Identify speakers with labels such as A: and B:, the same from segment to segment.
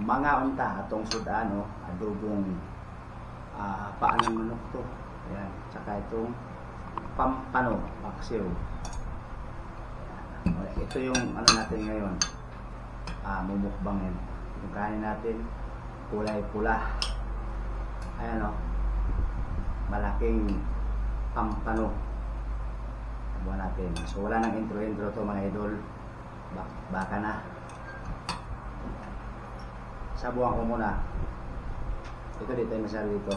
A: mga unta atong sudan, no? Adobong paa ng manok to. Ayan, tsaka itong pampano, paksiw. Ito yung ano natin ngayon, mumukbangin. Yung kanin natin, kulay pula. Ayan, no? Malaking pampano. Buwan natin. So wala nang intro to mga idol. Baka na. Sabuhan ko muna. Ito dito yung masarap dito.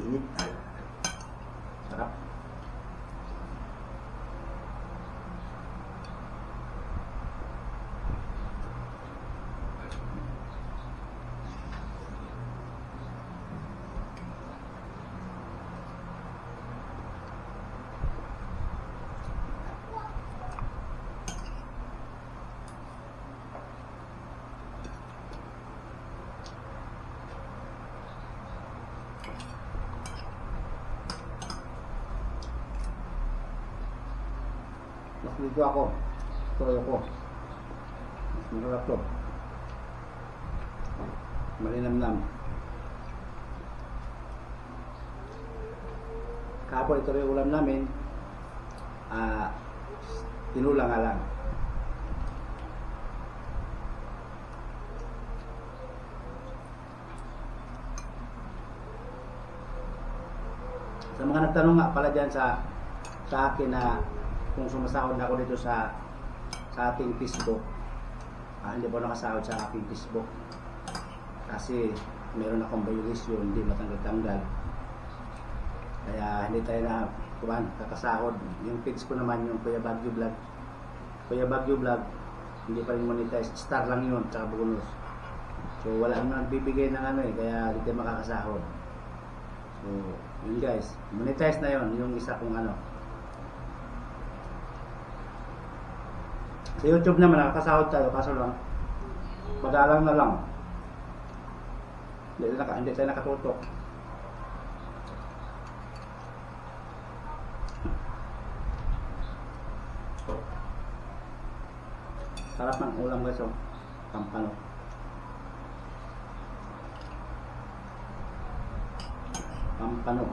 A: Init. Sarap. Dito ako. Tuloy ako. Masarap to. Malinamnam. Kahapon ito rin ulam namin. Tinulang nga lang. Sa mga nagtanong nga pala dyan sa akin na kung sumasahod na ako dito sa ating Facebook, hindi po nakasahod sa aking Facebook kasi meron akong violation, hindi matanggal-tanggal, kaya hindi tayo na kakasahod. Yung page ko naman, yung Kuya Bagyo Vlog, hindi pa rin monetize, star lang yun, tsaka bonus. So wala naman nagbibigay ng ano kaya hindi tayo makakasahod. So yun guys, monetize na yun, yung isa kong ano. Sa YouTube naman, nakakasahod tayo, kaso lang, madalang na lang. Hindi tayo nakatutok. Sarap ng ulam guys, pampano. Pampano.